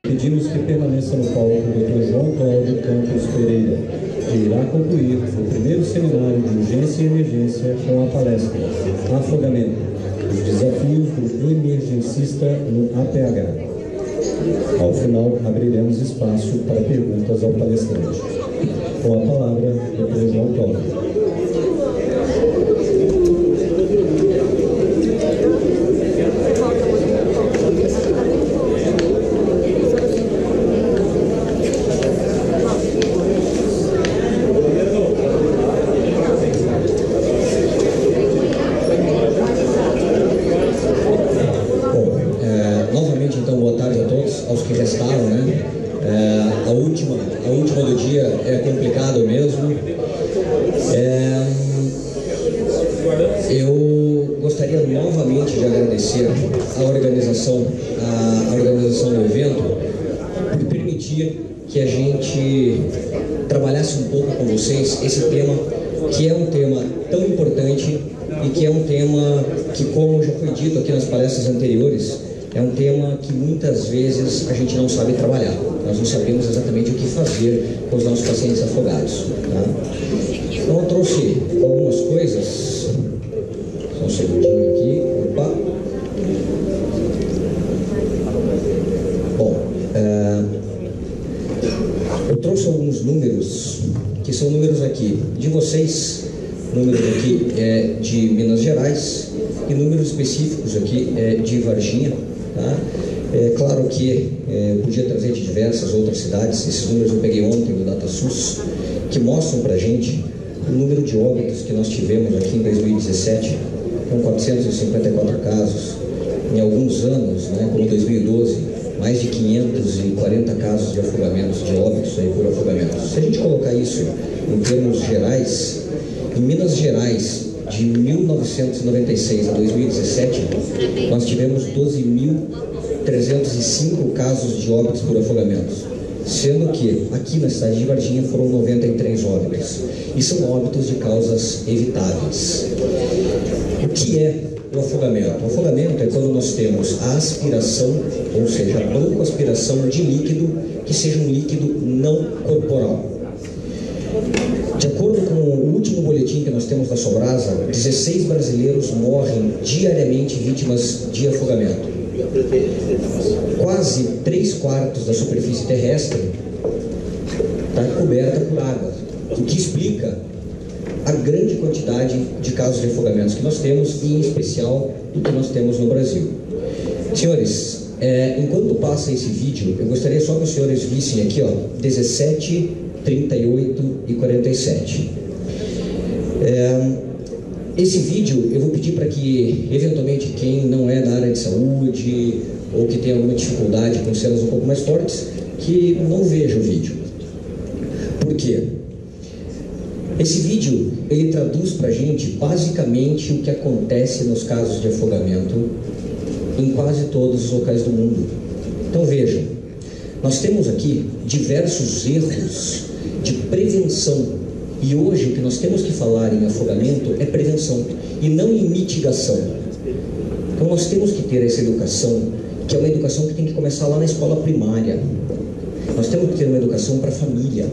Pedimos que permaneça no palco o Dr. João Cláudio Campos Pereira, que irá concluir o primeiro seminário de urgência e emergência com a palestra Afogamento, os desafios do emergencista no APH. Ao final, abriremos espaço para perguntas ao palestrante. Com a palavra, Dr. João Cláudio. Aos que restaram, né? A última do dia é complicado mesmo. Eu gostaria novamente de agradecer a organização do evento por permitir que a gente trabalhasse um pouco com vocês esse tema, que é um tema tão importante e que é um tema que, como já foi dito aqui nas palestras anteriores, é um tema que muitas vezes a gente não sabe trabalhar. Nós não sabemos exatamente o que fazer com os nossos pacientes afogados. Tá? Então eu trouxe algumas coisas. Só um segundinho aqui. Opa. Bom, eu trouxe alguns números, que são números aqui de vocês, números aqui de Minas Gerais e números específicos aqui de Varginha. Tá? É claro que podia trazer de diversas outras cidades. Esses números eu peguei ontem do DataSUS, que mostram para a gente o número de óbitos que nós tivemos aqui em 2017, com 454 casos. Em alguns anos, né, como 2012, mais de 540 casos de afogamentos, de óbitos aí por afogamento. Se a gente colocar isso em termos gerais, em Minas Gerais, de 1996 a 2017, nós tivemos 12.305 casos de óbitos por afogamentos, sendo que aqui na cidade de Varginha foram 93 óbitos, e são óbitos de causas evitáveis. O que é o afogamento? O afogamento é quando nós temos a aspiração, ou seja, a broncoaspiração de líquido que seja um líquido não corporal. De acordo com o último boletim que nós temos da Sobrasa, 16 brasileiros morrem diariamente vítimas de afogamento. Quase 3/4 da superfície terrestre está coberta por água, o que explica a grande quantidade de casos de afogamentos que nós temos, e em especial do que nós temos no Brasil. Senhores, enquanto passa esse vídeo, eu gostaria só que os senhores vissem aqui, ó, 17, 38 e 47. Esse vídeo eu vou pedir para que, eventualmente, quem não é da área de saúde ou que tem alguma dificuldade com cenas um pouco mais fortes, que não veja o vídeo. Por quê? Esse vídeo, ele traduz para a gente, basicamente, o que acontece nos casos de afogamento em quase todos os locais do mundo. Então, vejam, nós temos aqui diversos erros de prevenção, e hoje o que nós temos que falar em afogamento é prevenção e não em mitigação. Então nós temos que ter essa educação, que é uma educação que tem que começar lá na escola primária. Nós temos que ter uma educação para a família.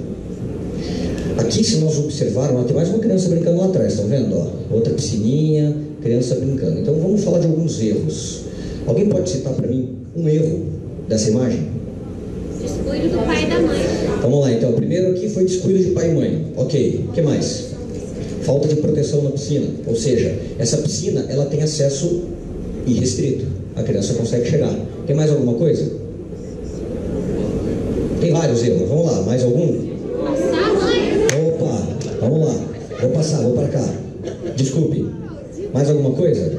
Aqui, se nós observarmos, tem mais uma criança brincando lá atrás, estão vendo? Ó, outra piscininha, criança brincando. Então vamos falar de alguns erros. Alguém pode citar para mim um erro dessa imagem? Descuido do pai e da mãe. Vamos lá, então. O primeiro aqui foi descuido de pai e mãe. Ok. O que mais? Falta de proteção na piscina. Ou seja, essa piscina, ela tem acesso irrestrito. A criança consegue chegar. Tem mais alguma coisa? Tem vários erros. Vamos lá. Mais algum? Passar, mãe. Opa. Vamos lá. Vou passar. Vou para cá. Desculpe. Mais alguma coisa?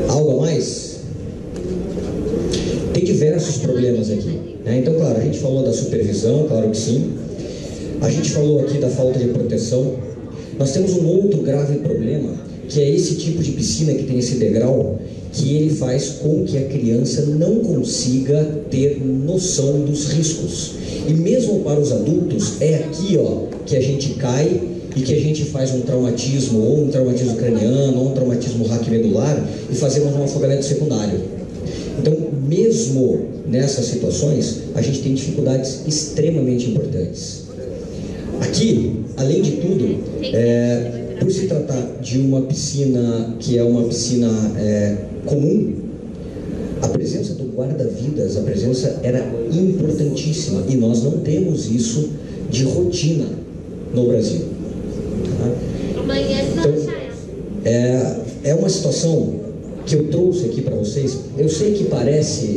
Algo a mais? Tem diversos problemas aqui, né? Então, claro, a gente falou da supervisão, claro que sim. A gente falou aqui da falta de proteção. Nós temos um outro grave problema, que é esse tipo de piscina que tem esse degrau, que ele faz com que a criança não consiga ter noção dos riscos. E mesmo para os adultos, é aqui, ó, que a gente cai e que a gente faz um traumatismo, ou um traumatismo craniano, ou um traumatismo raquimedular, e fazemos um afogamento secundário. Então, mesmo nessas situações, a gente tem dificuldades extremamente importantes. Aqui, além de tudo, por se tratar de uma piscina que é uma piscina comum, a presença do guarda-vidas, a presença era importantíssima, e nós não temos isso de rotina no Brasil. Então, é uma situação que eu trouxe aqui para vocês. Eu sei que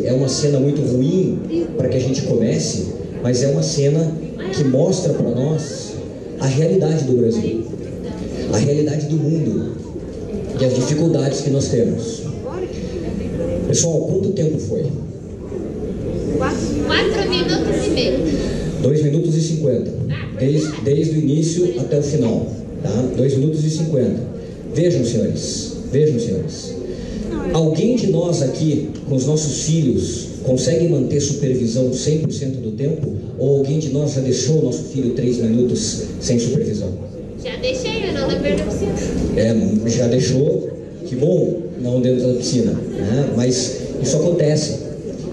é uma cena muito ruim para que a gente comece, mas é uma cena que mostra para nós a realidade do Brasil, a realidade do mundo e as dificuldades que nós temos. Pessoal, quanto tempo foi? 4 minutos e meio. 2 minutos e 50. Desde o início até o final. Tá? 2 minutos e 50. Vejam, senhores. Alguém de nós aqui, com os nossos filhos, consegue manter supervisão 100% do tempo? Ou alguém de nós já deixou o nosso filho 3 minutos sem supervisão? Já deixei, eu não lembro da piscina. Já deixou, que bom, não dentro da piscina, né? Mas isso acontece.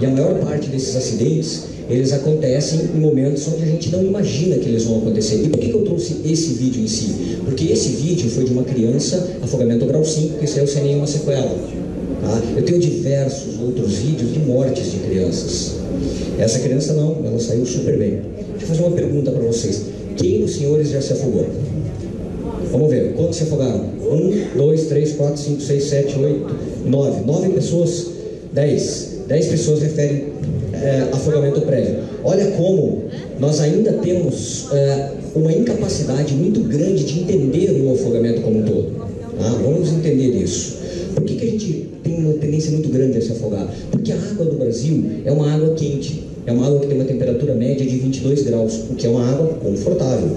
E a maior parte desses acidentes, eles acontecem em momentos onde a gente não imagina que eles vão acontecer. E por que eu trouxe esse vídeo em si? Porque esse vídeo foi de uma criança, afogamento grau 5, que saiu sem nenhuma sequela. Tá? Eu tenho diversos outros vídeos de mortes de crianças. Essa criança não, ela saiu super bem. Deixa eu fazer uma pergunta para vocês. Quem dos senhores já se afogou? Vamos ver, quantos se afogaram? 1, 2, 3, 4, 5, 6, 7, 8, 9. 9 pessoas, 10 pessoas referem afogamento prévio. Olha como nós ainda temos uma incapacidade muito grande de entender o afogamento como um todo. Tá? Vamos entender isso. Por que a gente tem uma tendência muito grande a se afogar? Porque a água do Brasil é uma água quente. É uma água que tem uma temperatura média de 22 graus, o que é uma água confortável.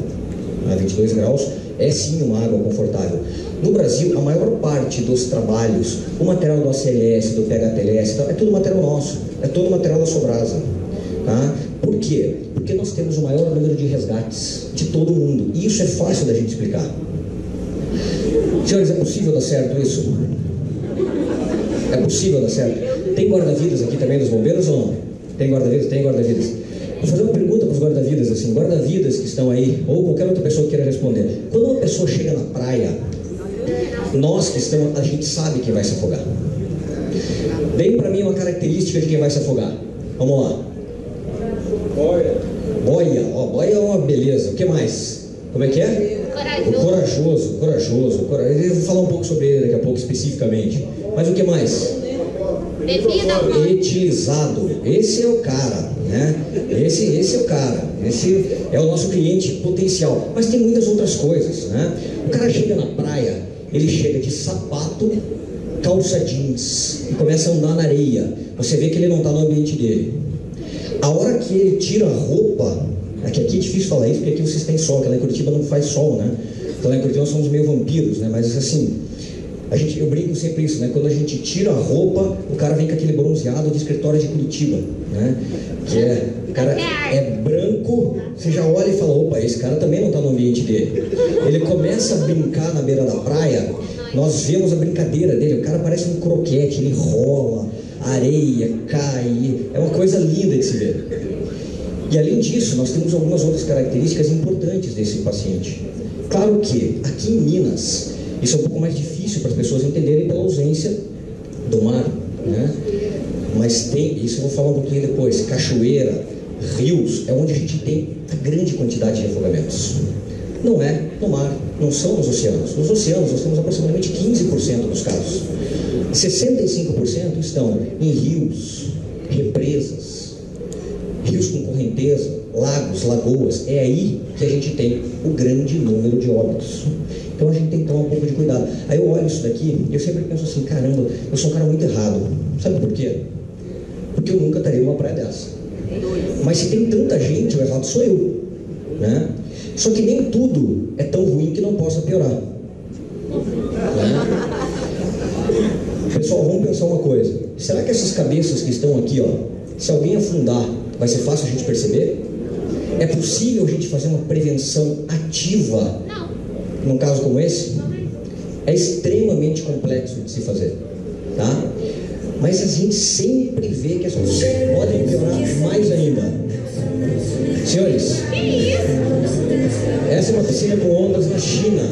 22 graus é sim uma água confortável. No Brasil, a maior parte dos trabalhos, o material do ACLS, do PHTLS, é tudo material nosso, é todo material da Sobrasa. Tá? Por quê? Porque nós temos o maior número de resgates de todo o mundo. E isso é fácil da gente explicar. Senhores, é possível dar certo isso? É possível dar certo? Tem guarda-vidas aqui também dos bombeiros ou não? Tem guarda-vidas? Tem guarda-vidas. Vou fazer uma pergunta para os guarda-vidas, assim, guarda-vidas que estão aí, ou qualquer outra pessoa que queira responder. Quando uma pessoa chega na praia, nós que estamos, a gente sabe quem vai se afogar. Deem para mim uma característica de quem vai se afogar. Vamos lá. Boia. Boia é uma beleza. O que mais? Como é que é? Corajoso. Eu vou falar um pouco sobre ele daqui a pouco especificamente. Mas o que mais? Etilizado. Esse é o cara, né? Esse é o cara. Esse é o nosso cliente potencial. Mas tem muitas outras coisas, né? O cara chega na praia, ele chega de sapato, calça jeans e começa a andar na areia. Você vê que ele não está no ambiente dele. A hora que ele tira a roupa, aqui é difícil falar isso, porque aqui vocês têm sol, que lá em Curitiba não faz sol, né? Então lá em Curitiba nós somos meio vampiros, né? Mas assim, eu brinco sempre isso, né? Quando a gente tira a roupa, o cara vem com aquele bronzeado de escritório de Curitiba, né? O cara é branco, você já olha e fala, opa, esse cara também não está no ambiente dele. Ele começa a brincar na beira da praia, nós vemos a brincadeira dele, o cara parece um croquete, ele rola, areia, cai, é uma coisa linda de se ver. E além disso, nós temos algumas outras características importantes desse paciente. Claro que aqui em Minas, isso é um pouco mais difícil para as pessoas entenderem pela ausência do mar, né? Mas tem, isso eu vou falar um pouquinho depois, cachoeira, rios, é onde a gente tem a grande quantidade de afogamentos. Não é no mar, não são nos oceanos. Nos oceanos nós temos aproximadamente 15% dos casos. 65% estão em rios, represas, rios com correnteza, lagos, lagoas. É aí que a gente tem o grande número de óbitos. Então a gente tem que tomar um pouco de cuidado. Aí eu olho isso daqui e eu sempre penso assim, caramba, eu sou um cara muito errado. Sabe por quê? Porque eu nunca estaria numa praia dessa. Mas se tem tanta gente, o errado sou eu, né? Só que nem tudo é tão ruim que não possa piorar, né? Pessoal, vamos pensar uma coisa. Será que essas cabeças que estão aqui, ó, se alguém afundar, vai ser fácil a gente perceber? É possível a gente fazer uma prevenção ativa num caso como esse? É extremamente complexo de se fazer, tá? Mas a gente sempre vê que as coisas podem piorar mais ainda. Senhores, essa é uma piscina com ondas na China.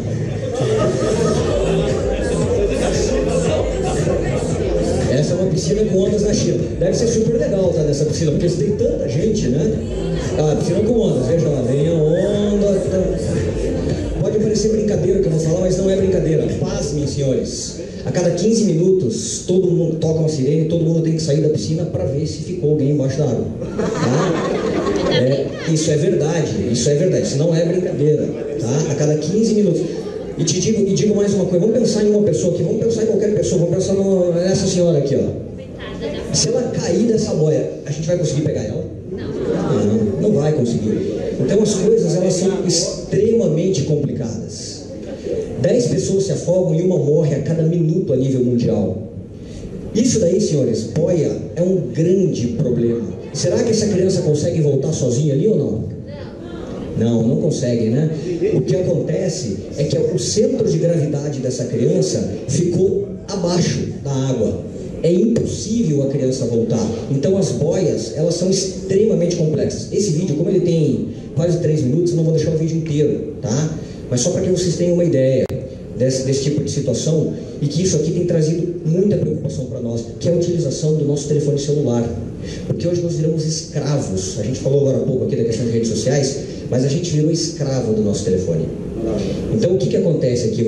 Essa é uma piscina com ondas na China. Deve ser super legal estar nessa piscina, porque tem tanta gente, né? Ah, piscina com ondas, veja lá, vem a onda. Pode parecer brincadeira que eu vou falar, mas não é brincadeira. Pasmem, senhores. A cada 15 minutos, todo mundo toca uma sirene, todo mundo tem que sair da piscina para ver se ficou alguém embaixo da água. Tá? Isso é verdade, isso não é brincadeira. Tá? A cada 15 minutos. E digo mais uma coisa, vamos pensar em uma pessoa aqui, vamos pensar em qualquer pessoa, vamos pensar nessa senhora aqui, ó. Se ela cair dessa boia, a gente vai conseguir pegar ela? Não vai conseguir. Então as coisas, elas são extremamente complicadas. 10 pessoas se afogam e uma morre a cada minuto a nível mundial. Isso daí, senhores, boia é um grande problema. Será que essa criança consegue voltar sozinha ali ou não? Não consegue, né? O que acontece é que o centro de gravidade dessa criança ficou abaixo da água. É impossível a criança voltar. Então as boias, elas são extremamente complexas. Esse vídeo, como ele tem quase 3 minutos, eu não vou deixar o vídeo inteiro, tá? Mas só para que vocês tenham uma ideia desse tipo de situação, e que isso aqui tem trazido muita preocupação para nós, que é a utilização do nosso telefone celular. Porque hoje nós viramos escravos. A gente falou agora há pouco aqui da questão de redes sociais, mas a gente virou escravo do nosso telefone. Então o que acontece aqui?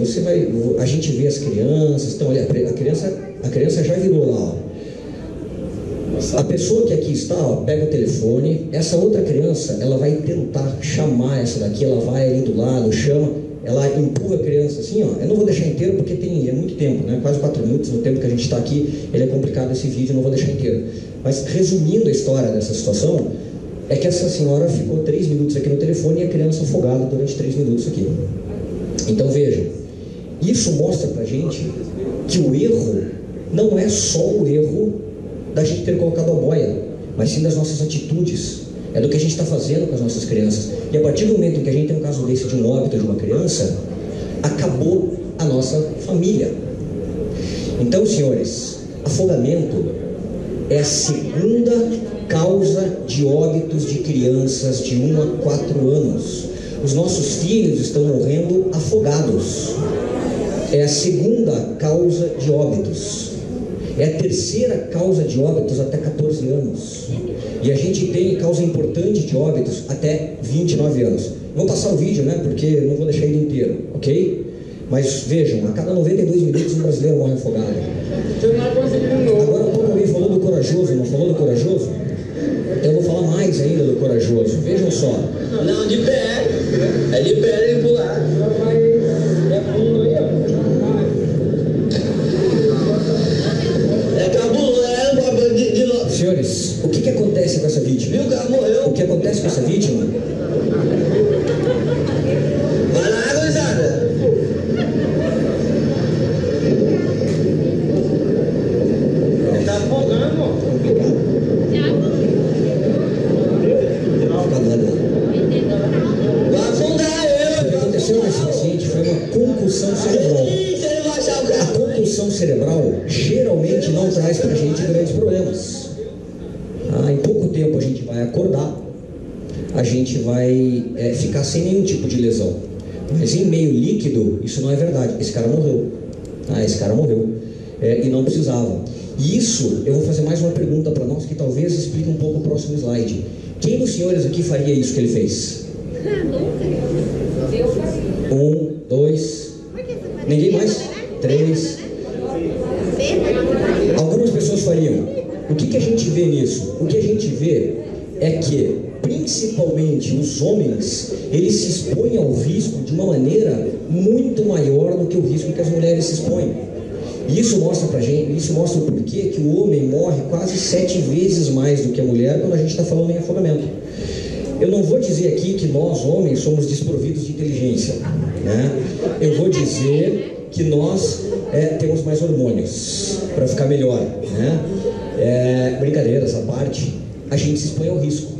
A gente vê as crianças, então olha, a criança já virou lá, ó. A pessoa que aqui está, ó, pega o telefone, essa outra criança, ela vai tentar chamar essa daqui, ela vai ali do lado, chama, ela empurra a criança assim, ó. Eu não vou deixar inteiro porque é muito tempo, né? Quase 4 minutos, no tempo que a gente está aqui, ele é complicado esse vídeo, eu não vou deixar inteiro. Mas resumindo a história dessa situação, é que essa senhora ficou 3 minutos aqui no telefone e a criança afogada durante 3 minutos aqui. Então vejam, isso mostra pra gente que o erro não é só o erro da gente ter colocado a boia, mas sim das nossas atitudes, é do que a gente está fazendo com as nossas crianças. E a partir do momento em que a gente tem um caso desse de um óbito de uma criança, acabou a nossa família. Então, senhores, afogamento é a segunda causa de óbitos de crianças de 1 a 4 anos. Os nossos filhos estão morrendo afogados. É a segunda causa de óbitos. É a terceira causa de óbitos até 14 anos. E a gente tem causa importante de óbitos até 29 anos. Vou passar o vídeo, né? Porque não vou deixar ele inteiro, ok? Mas vejam, a cada 92 minutos um brasileiro morre afogado. Agora o Paulo alguém falou do corajoso, não falou do corajoso? Eu vou falar mais ainda do corajoso. Vejam só. Não, de pé. É de pé ele pular. É cabuloso, é Senhores, o que acontece com essa vítima? Viu, o cara morreu. O que acontece com essa vítima? Vai lá, gurizada. Ele tá afogando, ó. Vai afundar eu. O que aconteceu com esse paciente foi uma concussão cerebral. A concussão cerebral geralmente não traz pra gente grandes problemas. Em pouco tempo a gente vai acordar, a gente vai ficar sem nenhum tipo de lesão. Mas em meio líquido, isso não é verdade. Esse cara morreu. Esse cara morreu. E não precisava. E isso, eu vou fazer mais uma pergunta para nós que talvez explique um pouco o próximo slide. Quem dos senhores aqui faria isso que ele fez? 1, 2, ninguém mais? 3. Algumas pessoas fariam. O que a gente vê nisso? O que a gente vê é que, principalmente os homens, eles se expõem ao risco de uma maneira muito maior do que o risco que as mulheres se expõem. E isso mostra pra gente, isso mostra o porquê que o homem morre quase 7 vezes mais do que a mulher quando a gente está falando em afogamento. Eu não vou dizer aqui que nós, homens, somos desprovidos de inteligência, né? Eu vou dizer que nós temos mais hormônios para ficar melhor, né? Brincadeiras à parte, a gente se expõe ao risco.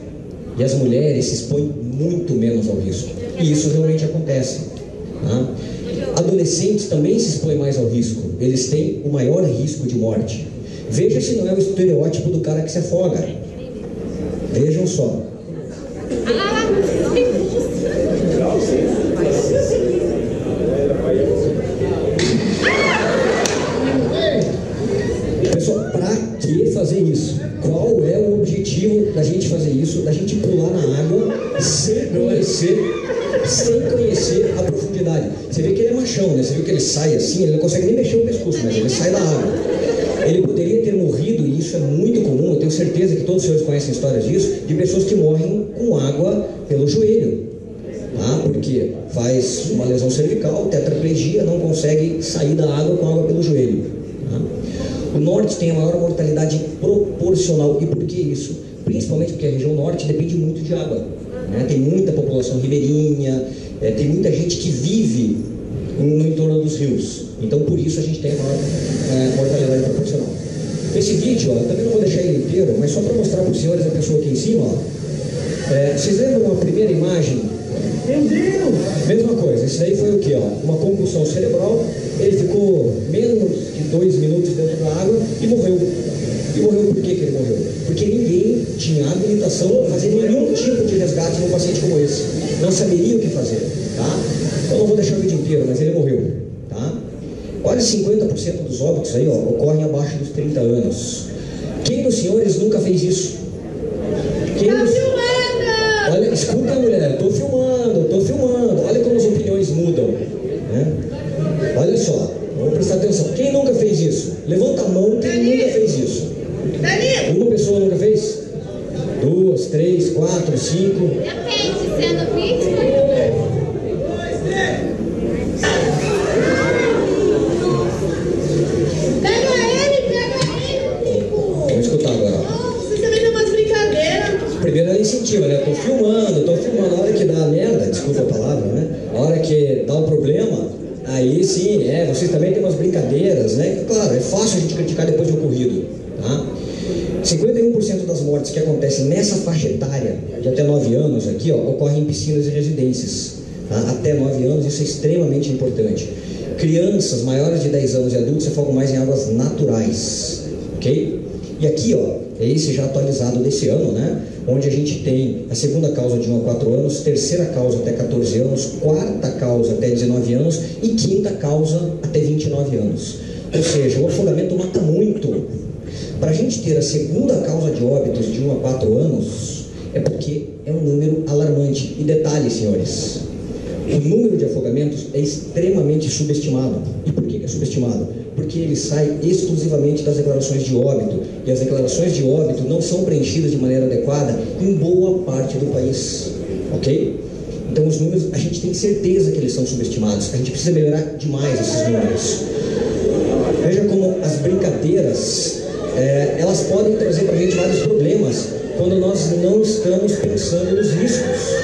E as mulheres se expõem muito menos ao risco. E isso realmente acontece, tá? Adolescentes também se expõem mais ao risco. Eles têm o maior risco de morte. Veja se não é o estereótipo do cara que se afoga. Vejam só. Pessoal, para que fazer isso? Qual é o objetivo da gente fazer isso? Da gente pular na água sem conhecer a profundidade. Você vê que ele é machão, né? Você viu que ele sai assim, ele não consegue nem mexer o pescoço, mas ele sai da água. Ele poderia ter morrido, e isso é muito comum, eu tenho certeza que todos os senhores conhecem histórias disso, de pessoas que morrem com água pelo joelho. Tá? Porque faz uma lesão cervical, tetraplegia, não consegue sair da água com água pelo joelho. Tá? O norte tem a maior mortalidade proporcional. E por que isso? Principalmente porque a região norte depende muito de água. Né? Tem muita população ribeirinha, tem muita gente que vive no entorno dos rios. Então, por isso a gente tem a maior mortalidade proporcional. Esse vídeo, ó, eu também não vou deixar ele inteiro, mas só para mostrar para os senhores a pessoa aqui em cima. Ó. Vocês lembram a primeira imagem? Meu Deus! Mesma coisa, isso daí foi o que? Uma concussão cerebral. Ele ficou menos de 2 minutos dentro da água e morreu. E morreu por que ele morreu? Porque ninguém tinha habilitação para fazer nenhum tipo de resgate num paciente como esse. Não saberia o que fazer. Tá? Eu não vou deixar o vídeo inteiro, mas ele morreu. Tá? Olha, 50% dos óbitos aí, ó, ocorrem abaixo dos 30 anos. Quem dos senhores nunca fez isso? Quem dos... Olha, escuta a mulher, estou filmando. Olha como as opiniões mudam. Né? Olha só, vamos prestar atenção. Quem nunca fez isso? Levanta a mão quem nunca fez isso. Uma pessoa nunca fez? 2, 3, 4, 5. Depende, sendo vítima. Vamos escutar agora. Vocês também dão umas brincadeiras. Primeiro ela incentiva, né? Tô filmando. A hora que dá a merda, desculpa a palavra, né? A hora que dá um problema, aí sim, vocês também têm umas brincadeiras, né? Claro, é fácil a gente criticar depois de ocorrido, tá? 51% das mortes que acontecem nessa faixa etária de até 9 anos aqui, ó, ocorrem em piscinas e residências. Tá? Até 9 anos, isso é extremamente importante. Crianças maiores de 10 anos e adultos se afogam mais em águas naturais, ok? E aqui, ó, é esse já atualizado desse ano, né? Onde a gente tem a segunda causa de 1 a 4 anos, terceira causa até 14 anos, quarta causa até 19 anos e quinta causa até 29 anos. Ou seja, o afogamento mata muito. Para a gente ter a segunda causa de óbitos de 1 a 4 anos, é porque é um número alarmante. E detalhe, senhores, o número de afogamentos é extremamente subestimado. E por que é subestimado? Porque ele sai exclusivamente das declarações de óbito. E as declarações de óbito não são preenchidas de maneira adequada em boa parte do país. Ok? Então os números, a gente tem certeza que eles são subestimados. A gente precisa melhorar demais esses números. Veja como as brincadeiras, elas podem trazer para a gente vários problemas quando nós não estamos pensando nos riscos.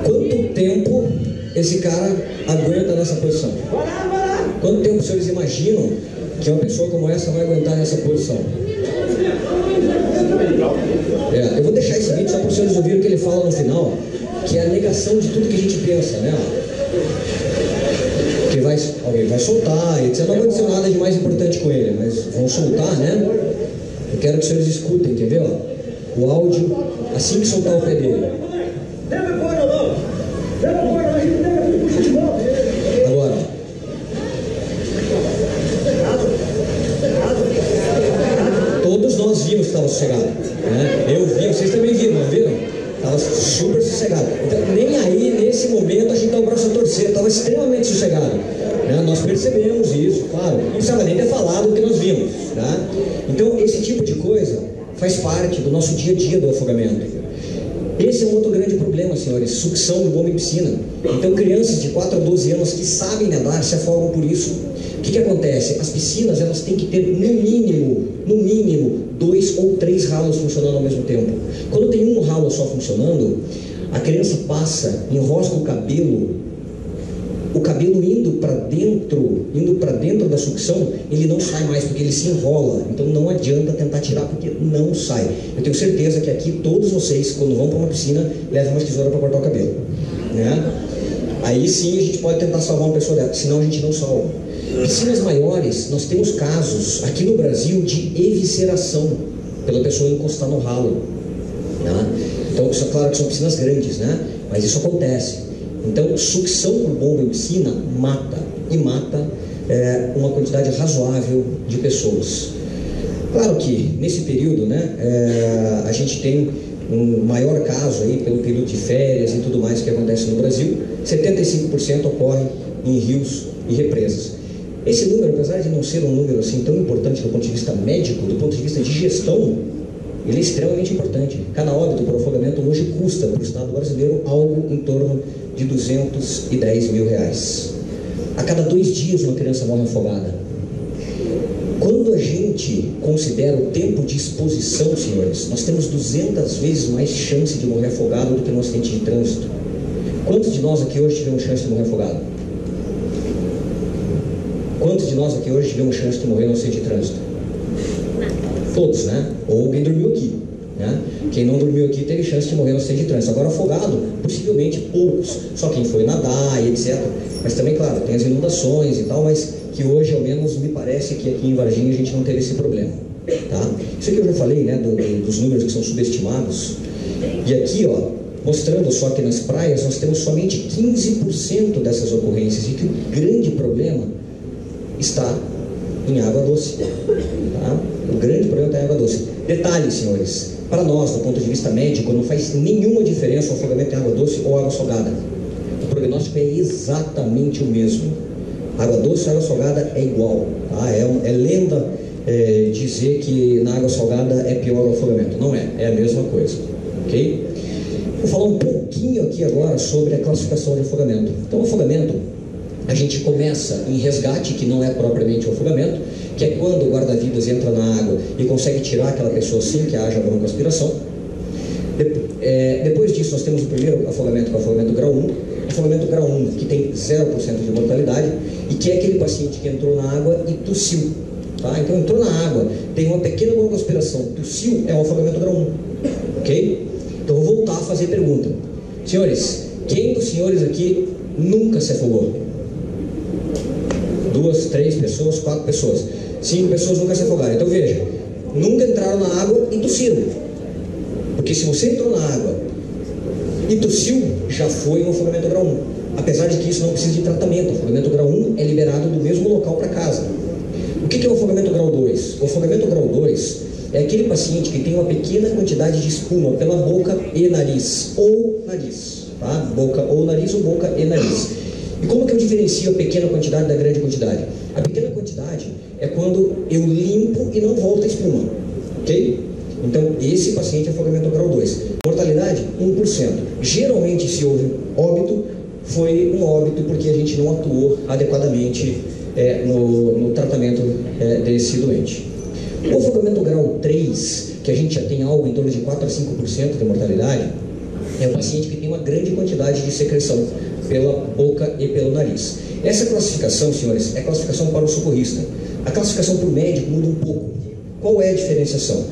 Quanto tempo esse cara aguenta nessa posição? Quanto tempo os senhores imaginam que uma pessoa como essa vai aguentar nessa posição? Eu vou deixar esse vídeo só para os senhores ouvirem o que ele fala no final, que é a negação de tudo que a gente pensa, né? Que alguém vai soltar, etc. Não aconteceu nada de mais importante com ele, mas vão soltar, né? Eu quero que os senhores escutem, entendeu? O áudio, assim que soltar o pé dele. Agora. Todos nós vimos que estava sossegado, né? Eu vi, vocês também viram, não viram? Estava super sossegado. Então, nem aí, nesse momento, a gente dá o braço a torcer, estava extremamente sossegado. Né? Nós percebemos isso, claro. Não precisava nem ter falado o que nós vimos. Tá? Então, esse tipo de coisa faz parte do nosso dia a dia do afogamento. Esse é um outro grande problema, senhores, sucção do homem em piscina. Então, crianças de 4 a 12 anos que sabem nadar se afogam por isso. O que acontece? As piscinas, elas têm que ter no mínimo 2 ou 3 ralos funcionando ao mesmo tempo. Quando tem um ralo só funcionando, a criança passa, enrosca o cabelo o cabelo indo para dentro da sucção, ele não sai mais, porque ele se enrola. Então não adianta tentar tirar, porque não sai. Eu tenho certeza que aqui todos vocês, quando vão para uma piscina, levam uma tesoura para cortar o cabelo, né? Aí sim a gente pode tentar salvar uma pessoa dela, senão a gente não salva. Piscinas maiores, nós temos casos aqui no Brasil de evisceração pela pessoa encostar no ralo, né? Então, isso é claro que são piscinas grandes, né? Mas isso acontece. Então, sucção por bomba em piscina mata, e mata uma quantidade razoável de pessoas. Claro que nesse período, né, a gente tem um maior caso aí pelo período de férias e tudo mais que acontece no Brasil. 75% ocorre em rios e represas. Esse número, apesar de não ser um número assim tão importante do ponto de vista médico, do ponto de vista de gestão, ele é extremamente importante. Cada óbito por afogamento hoje custa para o Estado brasileiro algo em torno de R$210 mil. A cada 2 dias uma criança morre afogada. Quando a gente considera o tempo de exposição, senhores, nós temos 200 vezes mais chance de morrer afogado do que num acidente de trânsito. Quantos de nós aqui hoje tivemos chance de morrer afogado? Quantos de nós aqui hoje tivemos chance de morrer num acidente de trânsito? Todos, né? Ou alguém dormiu aqui, né? Quem não dormiu aqui teve chance de morrer no acidente de trânsito. Agora afogado, possivelmente poucos. Só quem foi nadar e etc. Mas também, claro, tem as inundações e tal, mas que hoje, ao menos, me parece que aqui em Varginha a gente não teve esse problema, tá? Isso aqui eu já falei, né, dos números que são subestimados. E aqui, ó, mostrando só que nas praias nós temos somente 15% dessas ocorrências e que o grande problema está em água doce, tá? O grande problema está em água doce. Detalhe, senhores, para nós, do ponto de vista médico, não faz nenhuma diferença o afogamento em água doce ou água salgada. O prognóstico é exatamente o mesmo. Água doce e água salgada é igual, tá? É lenda dizer que na água salgada é pior o afogamento. Não é, é a mesma coisa, ok? Vou falar um pouquinho aqui agora sobre a classificação de afogamento. Então, o afogamento, a gente começa em resgate, que não é propriamente o afogamento, que é quando o guarda-vidas entra na água e consegue tirar aquela pessoa sem que haja broncoaspiração. Depois disso, nós temos o primeiro afogamento, que é o afogamento grau 1. Afogamento grau 1, que tem 0% de mortalidade, e que é aquele paciente que entrou na água e tossiu. Tá? Então, entrou na água, tem uma pequena broncoaspiração, tossiu, é o afogamento grau 1. Ok? Então, vou voltar a fazer pergunta. Senhores, quem dos senhores aqui nunca se afogou? 2, 3 pessoas, 4 pessoas. 5 pessoas nunca se afogaram. Então veja, nunca entraram na água e tossiram. Porque se você entrou na água e tossiu, já foi um afogamento grau 1. Apesar de que isso não precisa de tratamento. O afogamento grau 1 é liberado do mesmo local para casa. O que é o afogamento grau 2? O afogamento grau 2 é aquele paciente que tem uma pequena quantidade de espuma pela boca e nariz. Ou nariz, tá? Boca ou nariz, ou boca e nariz. E como que eu diferencio a pequena quantidade da grande quantidade? A pequena quantidade é quando eu limpo e não volta a espuma, ok? Então, esse paciente é afogamento grau 2. Mortalidade, 1%. Geralmente, se houve óbito, foi um óbito porque a gente não atuou adequadamente no tratamento desse doente. O afogamento grau 3, que a gente já tem algo em torno de 4 a 5% de mortalidade, é o paciente que tem uma grande quantidade de secreção pela boca e pelo nariz. Essa classificação, senhores, é classificação para o socorrista. A classificação para o médico muda um pouco. Qual é a diferenciação?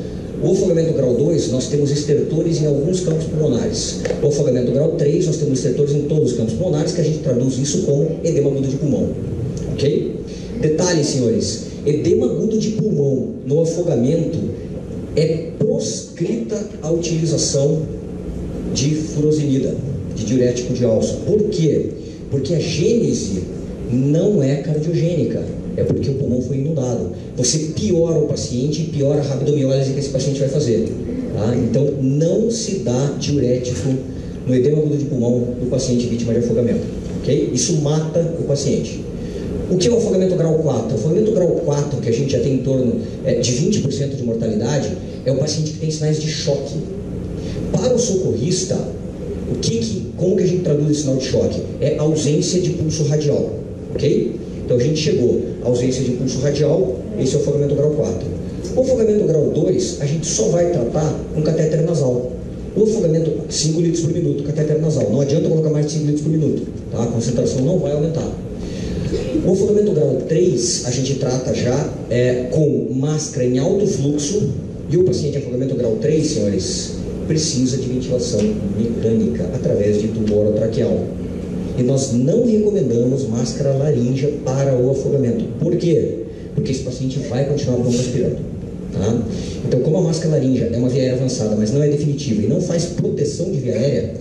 O afogamento grau 2, nós temos estertores em alguns campos pulmonares. O afogamento grau 3, nós temos estertores em todos os campos pulmonares, que a gente traduz isso como edema agudo de pulmão. Ok? Detalhe, senhores, edema agudo de pulmão no afogamento é proscrita a utilização de furosemida, de diurético de alça. Por quê? Porque a gênese não é cardiogênica, é porque o pulmão foi inundado. Você piora o paciente e piora a rabdomiólise que esse paciente vai fazer. Tá? Então, não se dá diurético no edema agudo de pulmão do paciente vítima de afogamento. Okay? Isso mata o paciente. O que é o afogamento grau 4? O afogamento grau 4, que a gente já tem em torno de 20% de mortalidade, é o paciente que tem sinais de choque. Para o socorrista, como que a gente traduz esse sinal de choque? É ausência de pulso radial, ok? Então a gente chegou à ausência de pulso radial, esse é o afogamento grau 4. O afogamento grau 2, a gente só vai tratar com catéter nasal. O afogamento, 5 litros por minuto, catéter nasal. Não adianta colocar mais de 5 litros por minuto, tá? A concentração não vai aumentar. O afogamento grau 3, a gente trata já com máscara em alto fluxo, e o paciente afogamento grau 3, senhores, precisa de ventilação mecânica através de tubo orotraqueal. E nós não recomendamos máscara laríngea para o afogamento. Por quê? Porque esse paciente vai continuar broncoaspirando. Tá? Então, como a máscara laríngea é uma via aérea avançada, mas não é definitiva e não faz proteção de via aérea,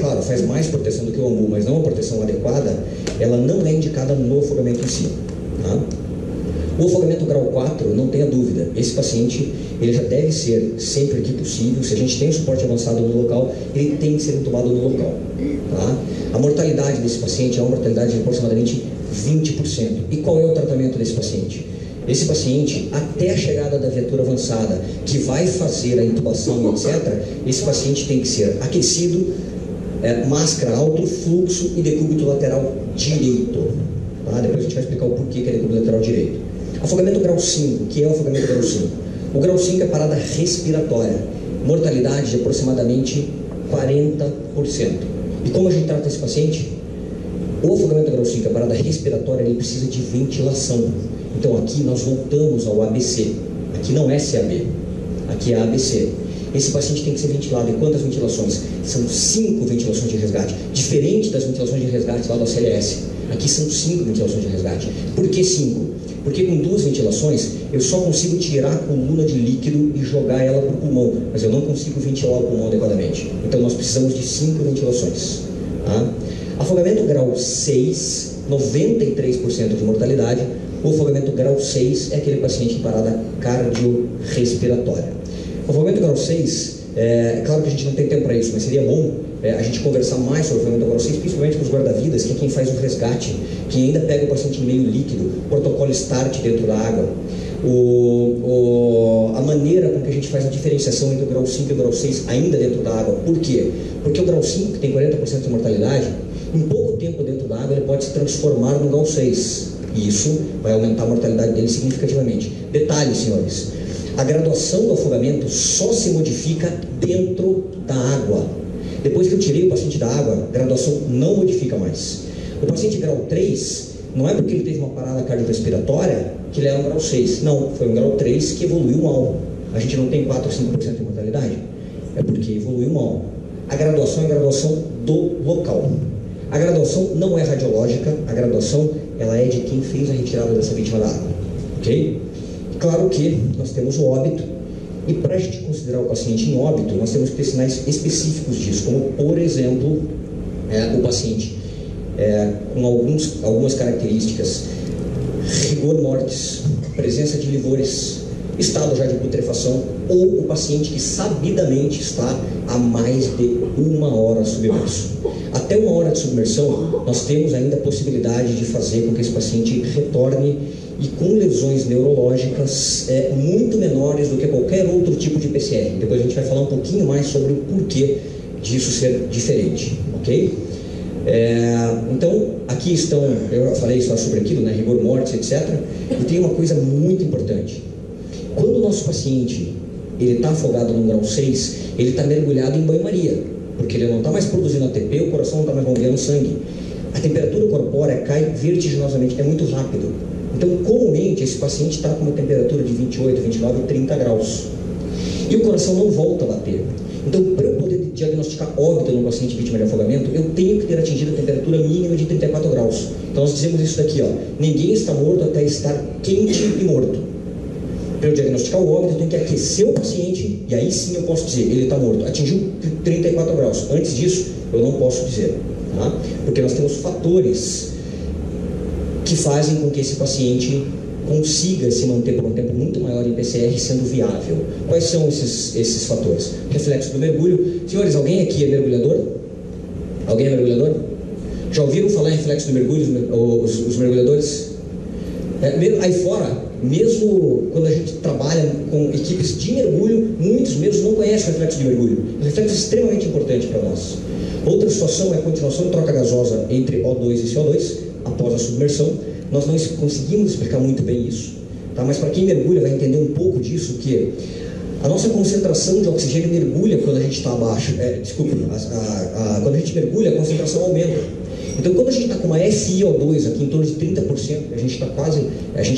claro, faz mais proteção do que o AMBU, mas não uma proteção adequada, ela não é indicada no afogamento em si. Tá? O afogamento grau 4, não tenha dúvida, esse paciente ele já deve ser, sempre que possível, se a gente tem um suporte avançado no local, ele tem que ser entubado no local. Tá? A mortalidade desse paciente é uma mortalidade de aproximadamente 20%. E qual é o tratamento desse paciente? Esse paciente, até a chegada da viatura avançada, que vai fazer a intubação, etc., esse paciente tem que ser aquecido, máscara alto fluxo e decúbito lateral direito. Tá? Depois a gente vai explicar o porquê que é decúbito lateral direito. Afogamento grau 5, que é o afogamento grau 5? O grau 5 é parada respiratória, mortalidade de aproximadamente 40%. E como a gente trata esse paciente? O afogamento grau 5, a parada respiratória, ele precisa de ventilação. Então aqui nós voltamos ao ABC. Aqui não é CAB, aqui é ABC. Esse paciente tem que ser ventilado. E quantas ventilações? São 5 ventilações de resgate. Diferente das ventilações de resgate lá do ACLS. Aqui são 5 ventilações de resgate. Por que 5? Porque com 2 ventilações eu só consigo tirar a coluna de líquido e jogar ela para o pulmão, mas eu não consigo ventilar o pulmão adequadamente. Então nós precisamos de 5 ventilações. Tá? Afogamento grau 6, 93% de mortalidade. O afogamento grau 6 é aquele paciente em parada cardiorrespiratória. O afogamento grau 6, claro que a gente não tem tempo para isso, mas seria bom a gente conversar mais sobre o afogamento grau 6, principalmente com os guarda-vidas, que é quem faz o resgate, quem ainda pega o paciente em meio líquido, protocolo START dentro da água, a maneira com que a gente faz a diferenciação entre o grau 5 e o grau 6 ainda dentro da água. Por quê? Porque o grau 5, que tem 40% de mortalidade, em pouco tempo dentro da água ele pode se transformar no grau 6. E isso vai aumentar a mortalidade dele significativamente. Detalhe, senhores, a graduação do afogamento só se modifica dentro da água. Depois que eu tirei o paciente da água, a graduação não modifica mais. O paciente grau 3, não é porque ele teve uma parada cardiorrespiratória que ele era um grau 6. Não, foi um grau 3 que evoluiu mal. A gente não tem 4 ou 5% de mortalidade. É porque evoluiu mal. A graduação é a graduação do local. A graduação não é radiológica, a graduação ela é de quem fez a retirada dessa vítima da água. Ok? Claro que nós temos o óbito, e para a gente considerar o paciente em óbito, nós temos que ter sinais específicos disso, como, por exemplo, o paciente com algumas características, rigor mortis, presença de livores, estado já de putrefação, ou o paciente que sabidamente está há mais de 1 hora submerso. Até 1 hora de submersão, nós temos ainda a possibilidade de fazer com que esse paciente retorne e com lesões neurológicas muito menores do que qualquer outro tipo de PCR. Depois a gente vai falar um pouquinho mais sobre o porquê disso ser diferente, ok? Então, aqui estão, eu falei só sobre aquilo, né, rigor mortis, etc. E tem uma coisa muito importante. Quando o nosso paciente está afogado no grau 6, ele está mergulhado em banho-maria, porque ele não está mais produzindo ATP, o coração não está mais bombeando sangue. A temperatura corpórea cai vertiginosamente, é muito rápido. Então, comumente, esse paciente está com uma temperatura de 28, 29, 30 graus. E o coração não volta a bater. Então, para eu poder diagnosticar óbito no paciente vítima de afogamento, eu tenho que ter atingido a temperatura mínima de 34 graus. Então, nós dizemos isso daqui, ó. Ninguém está morto até estar quente e morto. Para eu diagnosticar o óbito, eu tenho que aquecer o paciente, e aí sim eu posso dizer, ele está morto. Atingiu 34 graus. Antes disso, eu não posso dizer. Tá? Porque nós temos fatores que fazem com que esse paciente consiga se manter por um tempo muito maior em PCR sendo viável. Quais são esses fatores? Reflexo do mergulho. Senhores, alguém aqui é mergulhador? Alguém é mergulhador? Já ouviram falar em reflexo do mergulho, os mergulhadores? Aí fora, mesmo quando a gente trabalha com equipes de mergulho, muitos mesmo não conhecem o reflexo de mergulho. O reflexo é extremamente importante para nós. Outra situação é a continuação de troca gasosa entre O2 e CO2 após a submersão. Nós não conseguimos explicar muito bem isso, tá? Mas para quem mergulha vai entender um pouco disso, que A nossa concentração de oxigênio mergulha quando a gente está abaixo. Quando a gente mergulha, a concentração aumenta. Então, quando a gente está com uma FiO2 aqui em torno de 30%, a gente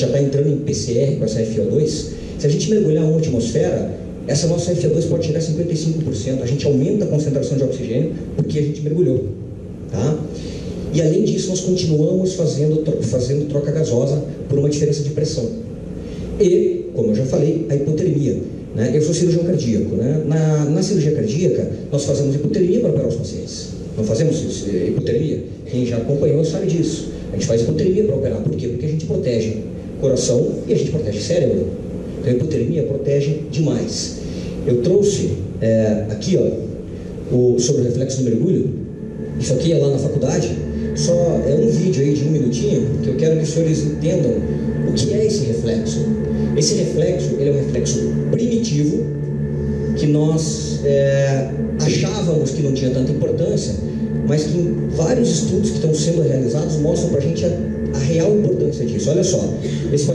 já está entrando em PCR com essa FiO2, se a gente mergulhar uma atmosfera, essa nossa FiO2 pode chegar a 55%. A gente aumenta a concentração de oxigênio porque a gente mergulhou. Tá? E além disso, nós continuamos fazendo troca gasosa por uma diferença de pressão. E, como eu já falei, a hipotermia. Né? Eu sou cirurgião cardíaco. Né? Na cirurgia cardíaca, nós fazemos hipotermia para operar os pacientes. Não fazemos hipotermia? Quem já acompanhou sabe disso. A gente faz hipotermia para operar. Por quê? Porque a gente protege coração e a gente protege cérebro. Então a hipotermia protege demais. Eu trouxe aqui sobre o reflexo do mergulho. Isso aqui é lá na faculdade. Só é um vídeo aí de 1 minutinho que eu quero que os senhores entendam o que é esse reflexo. Esse reflexo, ele é um reflexo primitivo que nós achávamos que não tinha tanta importância, mas que em vários estudos que estão sendo realizados mostram para a gente a real importância disso. Olha só, esse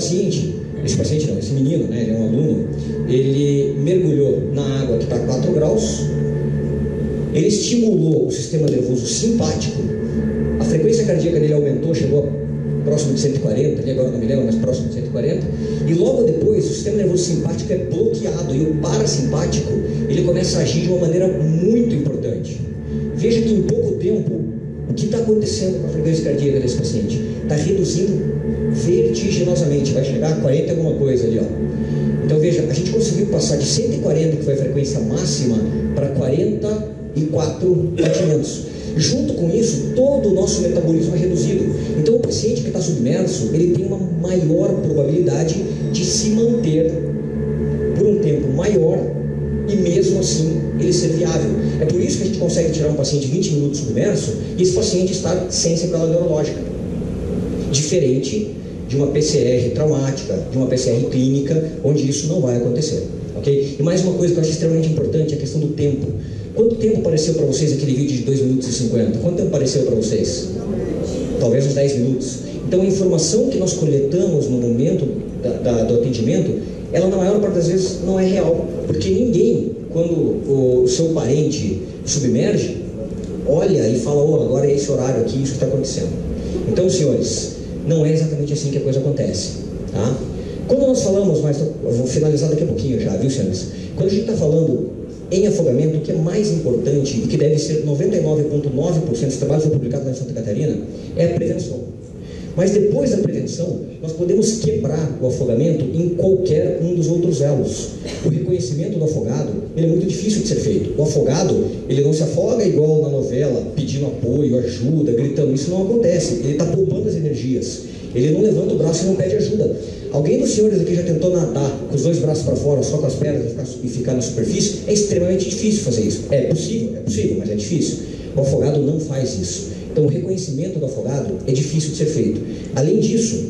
menino, né, ele é um aluno, ele mergulhou na água que está a 4 graus, ele estimulou o sistema nervoso simpático, a frequência cardíaca dele aumentou, chegou próximo de 140, ali agora não me lembro, mas próximo de 140, e logo depois o sistema nervoso simpático é bloqueado e o parasimpático, ele começa a agir de uma maneira muito importante. Veja que em pouco tempo, o que está acontecendo com a frequência cardíaca desse paciente? Está reduzindo vertiginosamente, vai chegar a 40 e alguma coisa ali, ó. Então veja, a gente conseguiu passar de 140, que foi a frequência máxima, para 44 batimentos. Junto com isso, todo o nosso metabolismo é reduzido. Então o paciente que está submerso, ele tem uma maior probabilidade de se manter por um tempo maior e mesmo assim ele ser viável. É por isso que a gente consegue tirar um paciente 20 minutos submerso e esse paciente está sem sequela neurológica. Diferente de uma PCR traumática, de uma PCR clínica, onde isso não vai acontecer. Okay? E mais uma coisa que eu acho extremamente importante, a questão do tempo. Quanto tempo pareceu para vocês aquele vídeo de 2 minutos e 50? Quanto tempo pareceu para vocês? Talvez uns 10 minutos. Então a informação que nós coletamos no momento do atendimento, ela na maior parte das vezes não é real. Porque ninguém, quando o seu parente submerge, olha e fala, agora é esse horário aqui, isso que está acontecendo. Então, senhores, não é exatamente assim que a coisa acontece. Tá? Quando nós falamos, mas eu vou finalizar daqui a pouquinho já, viu, senhores? Quando a gente está falando em afogamento, o que é mais importante e que deve ser 99,9%, esse trabalho foi publicado lá em Santa Catarina, é a prevenção. Mas depois da prevenção, nós podemos quebrar o afogamento em qualquer um dos outros elos. O reconhecimento do afogado, ele é muito difícil de ser feito. O afogado, ele não se afoga igual na novela, pedindo apoio, ajuda, gritando. Isso não acontece. Ele está poupando as energias. Ele não levanta o braço e não pede ajuda. Alguém dos senhores aqui já tentou nadar com os 2 braços para fora, só com as pernas e ficar na superfície? É extremamente difícil fazer isso. É possível, mas é difícil. O afogado não faz isso. Então, o reconhecimento do afogado é difícil de ser feito. Além disso,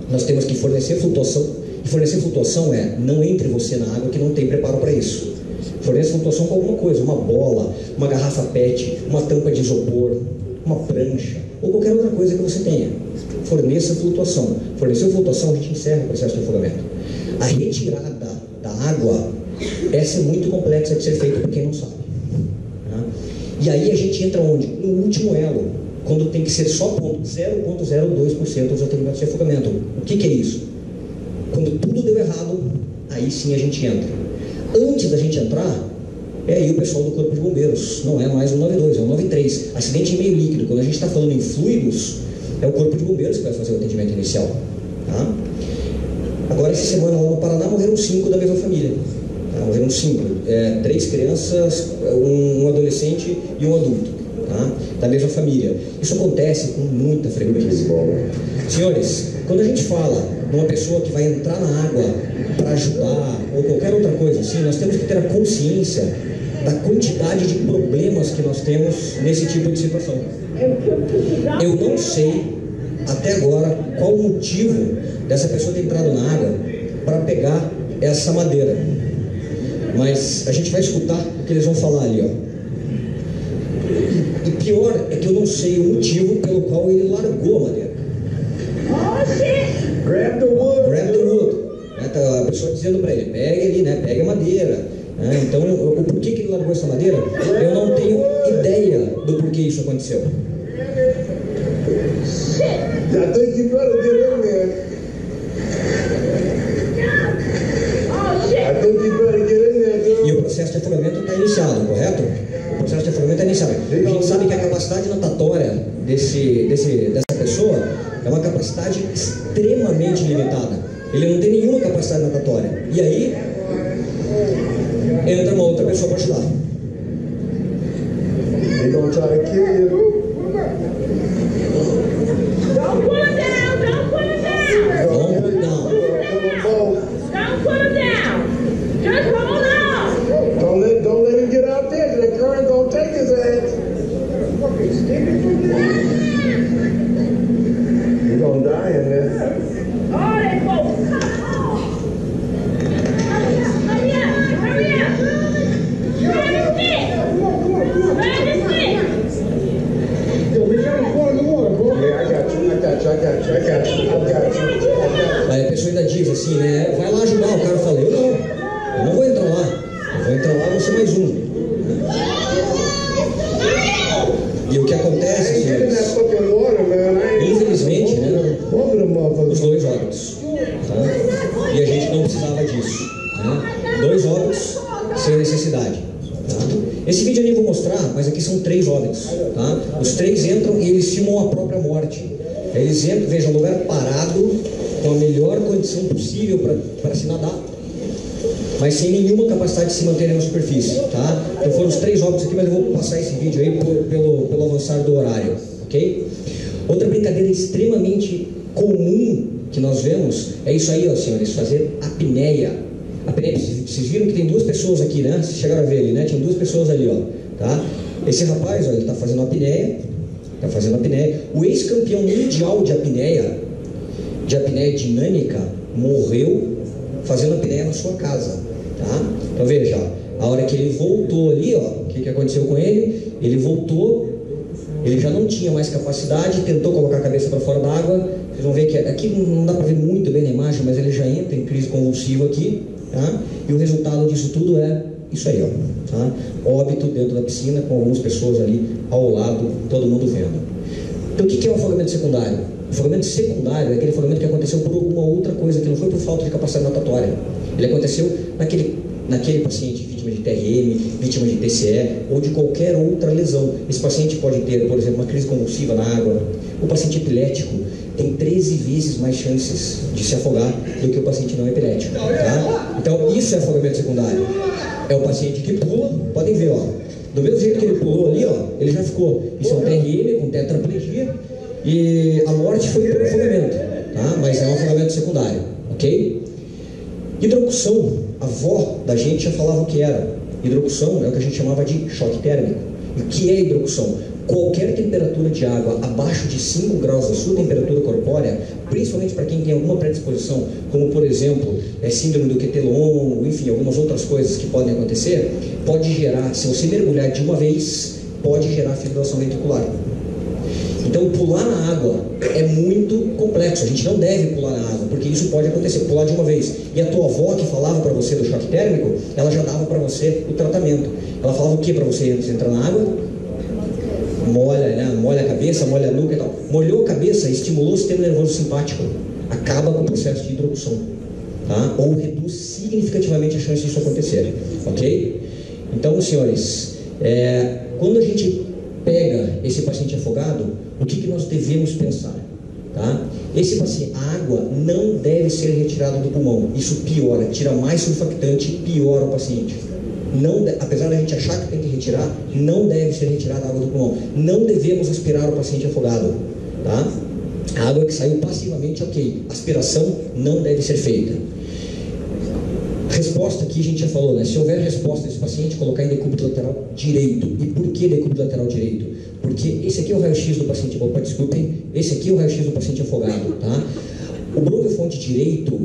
nós temos que fornecer flutuação. E fornecer flutuação não entre você na água que não tem preparo para isso. Forneça flutuação com alguma coisa, uma bola, uma garrafa PET, uma tampa de isopor, uma prancha, ou qualquer outra coisa que você tenha. Forneça flutuação. Forneceu flutuação, a gente encerra o processo de afogamento. A retirada da água, essa é muito complexa de ser feita por quem não sabe. Tá? E aí a gente entra onde? No último elo, quando tem que ser só 0,02% dos atendimentos de afogamento. O que é isso? Quando tudo deu errado, aí sim a gente entra. Antes da gente entrar, é aí o pessoal do Corpo de Bombeiros. Não é mais o 92, é o 93. Acidente em meio líquido. Quando a gente está falando em fluidos, é o Corpo de Bombeiros que vai fazer o atendimento inicial. Tá? Agora, essa semana lá no Paraná, morreram 5 da mesma família. Tá? Morreram 5. 3 crianças, um adolescente e um adulto. Tá? Da mesma família. Isso acontece com muita frequência. Senhores, quando a gente fala de uma pessoa que vai entrar na água para ajudar, ou qualquer outra coisa assim, nós temos que ter a consciência da quantidade de problemas que nós temos nesse tipo de situação. Eu não sei, até agora, qual o motivo dessa pessoa ter entrado na água para pegar essa madeira. Mas a gente vai escutar o que eles vão falar ali, ó. E pior é que eu não sei o motivo pelo qual ele largou a madeira. Grab the wood. Grab the wood. pessoa dizendo para ele, pegue ali, né? Pegue a madeira. Então, o porquê que ele largou essa madeira, eu não tenho ideia do porquê isso aconteceu. I think you better get in there. I think you better get in there, dude. E o processo de afogamento está iniciado, correto? O processo de afogamento é iniciado. A gente sabe que a capacidade natatória dessa pessoa é uma capacidade extremamente limitada. Ele não tem nenhuma capacidade natatória. E aí, entra uma outra pessoa para ajudar. They're gonna try to kill you. Don't put him down. Don't put him down. Don't put it down. Don't put him down. Just hold on. Don't let him get out there. The current gonna take his ass. You're gonna die in there. All that folks, come on. Hurry up. Hurry up. Grab his stick. Grab his stick. Yeah, I got you. Aí a pessoa ainda diz assim, né? Vai lá ajudar. O cara fala, eu não vou entrar lá. Eu vou entrar lá, vou ser mais um. E o que acontece, senhores? Infelizmente, né? Os 2 óbitos. Tá? E a gente não precisava disso. Né? 2 óbitos sem necessidade. Tá? Esse vídeo eu nem vou mostrar, mas aqui são 3 óbitos. Tá? Os 3 entram e eles filmam a própria morte. Eles entram, vejam, um lugar parado, com a melhor condição possível para se nadar, mas sem nenhuma capacidade de se manterem na superfície. Tá? Então foram os 3 óbitos aqui, mas eu vou passar esse vídeo aí pelo avançar do horário. Ok? Outra brincadeira extremamente comum que nós vemos é isso aí, ó, senhores, fazer apneia. Apneia, vocês viram que tem 2 pessoas aqui, né? Vocês chegaram a ver ali, né? Tinham 2 pessoas ali, ó. Tá? Esse rapaz, ó, ele está fazendo apneia. Está fazendo apneia. O ex-campeão mundial de apneia dinâmica, morreu fazendo apneia na sua casa. Tá? Então veja, a hora que ele voltou ali, ó, o que aconteceu com ele? Ele voltou, ele já não tinha mais capacidade, tentou colocar a cabeça para fora d'água. Vocês vão ver que aqui não dá para ver muito bem na imagem, mas ele já entra em crise convulsiva aqui. Tá? E o resultado disso tudo é isso aí, ó, tá? Óbito dentro da piscina, com algumas pessoas ali ao lado, todo mundo vendo. Então o que é o afogamento secundário? O afogamento secundário é aquele afogamento que aconteceu por alguma outra coisa, que não foi por falta de capacidade natatória. Ele aconteceu naquele paciente vítima de TRM, vítima de TCE ou de qualquer outra lesão. Esse paciente pode ter, por exemplo, uma crise convulsiva na água. O paciente epilético tem 13 vezes mais chances de se afogar do que o paciente não epilético. Tá? Então isso é afogamento secundário. É o paciente que pula, podem ver, ó. Do mesmo jeito que ele pulou ali, ó, ele já ficou. Isso é um TRM com tetraplegia e a morte foi por afogamento, tá? Mas é um afogamento secundário, ok? Hidrocução, a avó da gente já falava o que era. Hidrocução é o que a gente chamava de choque térmico. E o que é hidrocução? Qualquer temperatura de água abaixo de 5 graus da sua temperatura corpórea, principalmente para quem tem alguma predisposição, como por exemplo, síndrome do QT longo, enfim, algumas outras coisas que podem acontecer, pode gerar, se você mergulhar de uma vez, pode gerar fibrilação ventricular. Então pular na água é muito complexo, a gente não deve pular na água, porque isso pode acontecer, pular de uma vez. E a tua avó que falava para você do choque térmico, ela já dava para você o tratamento. Ela falava o que para você antes de entrar na água? Molha, né? Molha a cabeça, molha a nuca e tal. Molhou a cabeça, estimulou o sistema nervoso simpático, acaba com o processo de hidrocução, tá? Ou reduz significativamente a chance disso acontecer, ok? Então, senhores, quando a gente pega esse paciente afogado, o que nós devemos pensar? Tá? Esse paciente, a água não deve ser retirada do pulmão. Isso piora, tira mais surfactante, piora o paciente. Não, apesar da gente achar que tem que retirar, não deve ser retirada a água do pulmão. Não devemos aspirar o paciente afogado. Tá? A água que saiu passivamente, ok. Aspiração não deve ser feita. Resposta aqui a gente já falou, né? Se houver resposta desse paciente, colocar em decúbito lateral direito. E por que decúbito lateral direito? Porque esse aqui é o raio-x do paciente, opa, desculpem, esse aqui é o raio-x do paciente afogado, tá? O bronquiofonte direito,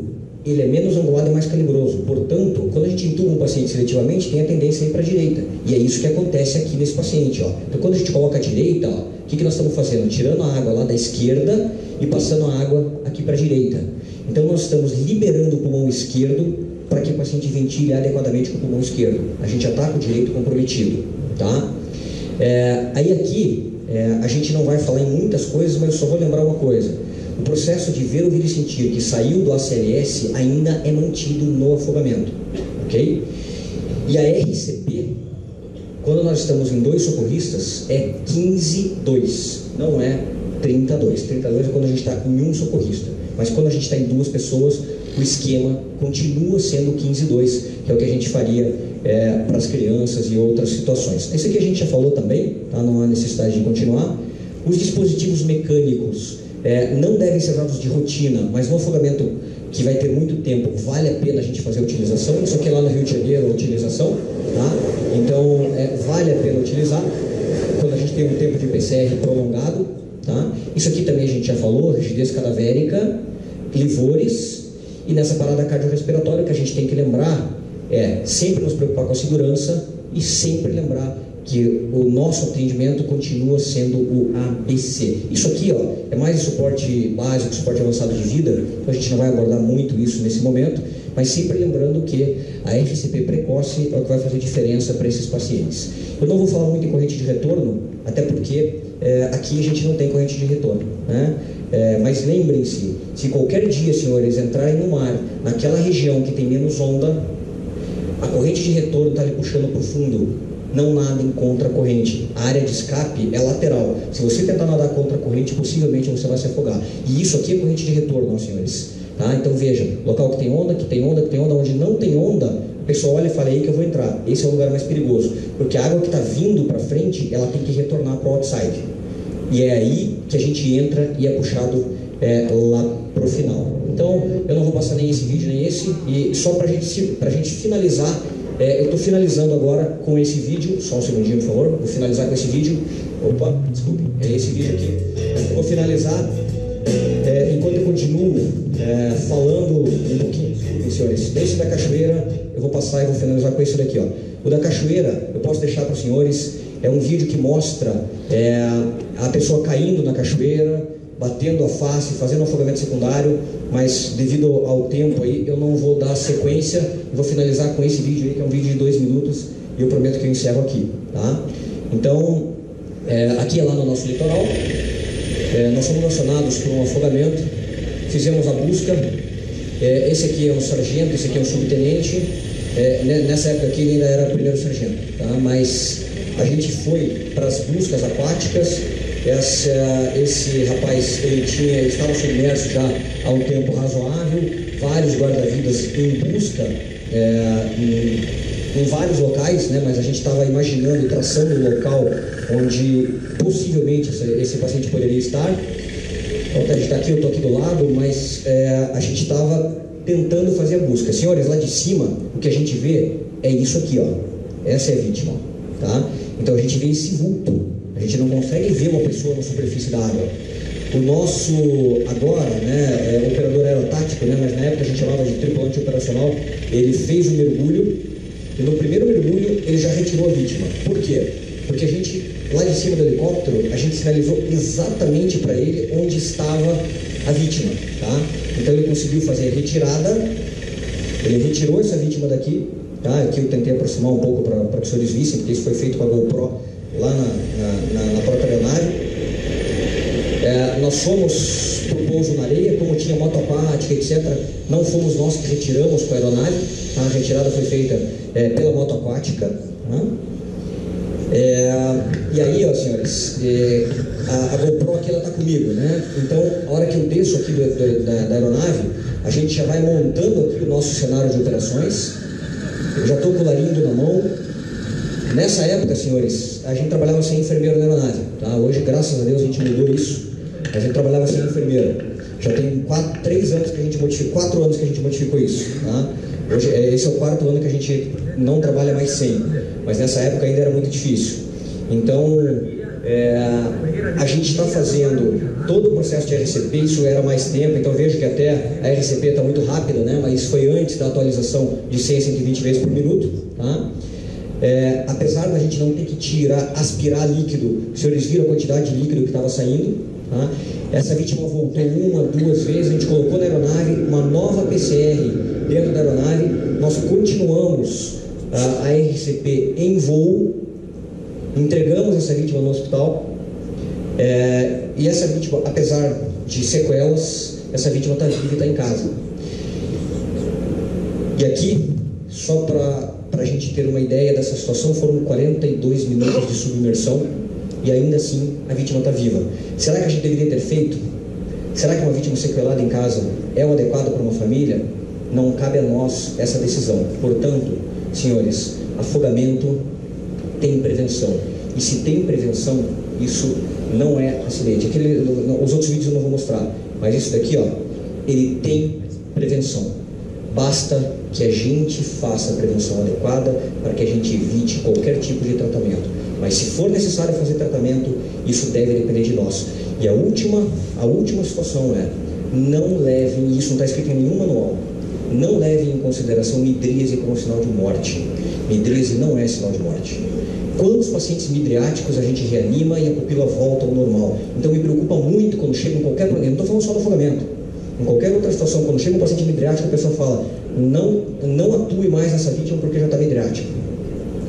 ele é menos angulado e mais calibroso. Portanto, quando a gente intuba um paciente seletivamente, tem a tendência a ir para a direita. E é isso que acontece aqui nesse paciente, ó. Então, quando a gente coloca a direita, ó, o que nós estamos fazendo? Tirando a água lá da esquerda e passando a água aqui para a direita. Então, nós estamos liberando o pulmão esquerdo para que o paciente ventile adequadamente com o pulmão esquerdo. A gente já está com o direito comprometido, tá? Aí aqui, a gente não vai falar em muitas coisas, mas eu só vou lembrar uma coisa. O processo de ver, ouvir e sentir que saiu do ACLS ainda é mantido no afogamento, ok? E a RCP, quando nós estamos em 2 socorristas, é 15-2, não é 32. 32 é quando a gente está em um socorrista. Mas quando a gente está em 2 pessoas, o esquema continua sendo 15-2, que é o que a gente faria para as crianças e outras situações. Esse aqui a gente já falou também, tá? Não há necessidade de continuar. Os dispositivos mecânicos não devem ser usados de rotina, mas no afogamento que vai ter muito tempo, vale a pena a gente fazer a utilização. Isso aqui lá no Rio de Janeiro, a utilização, tá? Então, vale a pena utilizar quando a gente tem um tempo de PCR prolongado, tá? Isso aqui também a gente já falou, rigidez cadavérica, livores, e nessa parada cardiorrespiratória que a gente tem que lembrar sempre nos preocupar com a segurança e sempre lembrar que o nosso atendimento continua sendo o ABC. Isso aqui, ó, é mais suporte básico, suporte avançado de vida, então a gente não vai abordar muito isso nesse momento, mas sempre lembrando que a RCP precoce é o que vai fazer diferença para esses pacientes. Eu não vou falar muito em corrente de retorno, até porque aqui a gente não tem corrente de retorno, né? Mas lembrem-se, se qualquer dia, senhores, entrarem no mar, naquela região que tem menos onda, a corrente de retorno está lhe puxando para o fundo. Não nadem contra a corrente. A área de escape é lateral. Se você tentar nadar contra a corrente, possivelmente você vai se afogar. E isso aqui é corrente de retorno, senhores. Tá? Então veja, local que tem onda, que tem onda, que tem onda, onde não tem onda, o pessoal olha e fala, aí que eu vou entrar. Esse é o lugar mais perigoso. Porque a água que está vindo para frente, ela tem que retornar para o outside. E é aí que a gente entra e é puxado lá para o final. Então, eu não vou passar nem esse vídeo, nem esse. E só para a gente finalizar, eu estou finalizando agora com esse vídeo. Só um segundinho, por favor. Vou finalizar com esse vídeo. Opa, desculpe. É esse vídeo aqui. Eu vou finalizar enquanto eu continuo falando um pouquinho. Desculpem, senhores. Esse da cachoeira, eu vou passar e vou finalizar com esse daqui, ó. O da cachoeira, eu posso deixar para os senhores. É um vídeo que mostra a pessoa caindo na cachoeira, batendo a face, fazendo um afogamento secundário, mas devido ao tempo aí, eu não vou dar sequência, eu vou finalizar com esse vídeo aí, que é um vídeo de 2 minutos, e eu prometo que eu encerro aqui, tá? Então, aqui é lá no nosso litoral, nós fomos acionados por um afogamento, fizemos a busca, esse aqui é um sargento, esse aqui é um subtenente, nessa época aqui ele ainda era primeiro sargento, tá? Mas a gente foi para as buscas aquáticas. Esse rapaz, ele estava submerso já há um tempo razoável, vários guarda-vidas em busca em vários locais, né? Mas a gente estava imaginando, traçando o local onde possivelmente esse paciente poderia estar. Então, a gente está aqui, eu estou aqui do lado, mas a gente estava tentando fazer a busca. Senhores, lá de cima, o que a gente vê é isso aqui, ó. Essa é a vítima, tá? Então a gente vê esse vulto. A gente não consegue ver uma pessoa na superfície da água. O nosso, agora, né, operador aerotático, né, mas na época a gente chamava de tripulante operacional, ele fez o mergulho, e no primeiro mergulho ele já retirou a vítima. Por quê? Porque a gente, lá de cima do helicóptero, a gente sinalizou exatamente para ele onde estava a vítima, tá? Então ele conseguiu fazer a retirada, ele retirou essa vítima daqui, tá? Aqui eu tentei aproximar um pouco para que os senhores vissem, porque isso foi feito com a GoPro lá na própria aeronave. Nós fomos para o pouso na areia, como tinha moto aquática, etc. Não fomos nós que retiramos com a aeronave, tá? A retirada foi feita pela moto aquática, tá? E aí, ó, senhores, a GoPro aqui ela está comigo, né? Então, a hora que eu desço aqui da aeronave, a gente já vai montando aqui o nosso cenário de operações. Eu já estou com o larindo na mão. Nessa época, senhores, a gente trabalhava sem enfermeiro na aeronave, tá? Hoje, graças a Deus, a gente mudou isso. A gente trabalhava sem enfermeiro. Já tem 4 anos que a gente modificou isso, tá? Hoje, esse é o 4º ano que a gente não trabalha mais sem, mas nessa época ainda era muito difícil. Então, a gente está fazendo todo o processo de RCP, isso era mais tempo, então vejo que até a RCP está muito rápida, né? Mas isso foi antes da atualização de 100 a 120 vezes por minuto, tá? Apesar da gente não ter que aspirar líquido, os senhores viram a quantidade de líquido que estava saindo, Tá? Essa vítima voltou 1, 2 vezes, a gente colocou na aeronave uma nova PCR dentro da aeronave, nós continuamos a RCP em voo, entregamos essa vítima no hospital, e essa vítima, apesar de sequelas, essa vítima está viva e está em casa. E aqui, só para a gente ter uma ideia dessa situação, foram 42 minutos de submersão e ainda assim a vítima está viva. Será que a gente deveria ter feito? Será que uma vítima sequelada em casa é o adequado para uma família? Não cabe a nós essa decisão. Portanto, senhores, afogamento tem prevenção. E se tem prevenção, isso não é acidente. Os outros vídeos eu não vou mostrar, mas isso daqui, ó, ele tem prevenção. Basta que a gente faça a prevenção adequada para que a gente evite qualquer tipo de tratamento. Mas se for necessário fazer tratamento, isso deve depender de nós. E a última situação é, não levem, e isso não está escrito em nenhum manual, não levem em consideração midríase como sinal de morte. Midríase não é sinal de morte. Quantos pacientes midriáticos a gente reanima e a pupila volta ao normal? Então me preocupa muito quando chega em qualquer problema, não estou falando só do afogamento, em qualquer outra situação, quando chega um paciente midriático, a pessoa fala, não atue mais nessa vítima porque já está midriático.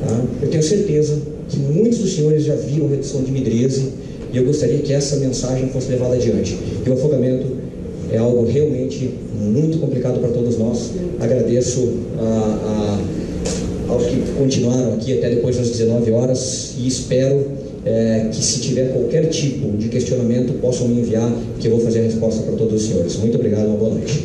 Tá? Eu tenho certeza que muitos dos senhores já viram redução de midríase e eu gostaria que essa mensagem fosse levada adiante. E o afogamento é algo realmente muito complicado para todos nós. Agradeço aos que continuaram aqui até depois das 19 horas e espero que, se tiver qualquer tipo de questionamento, possam me enviar, que eu vou fazer a resposta para todos os senhores. Muito obrigado, uma boa noite.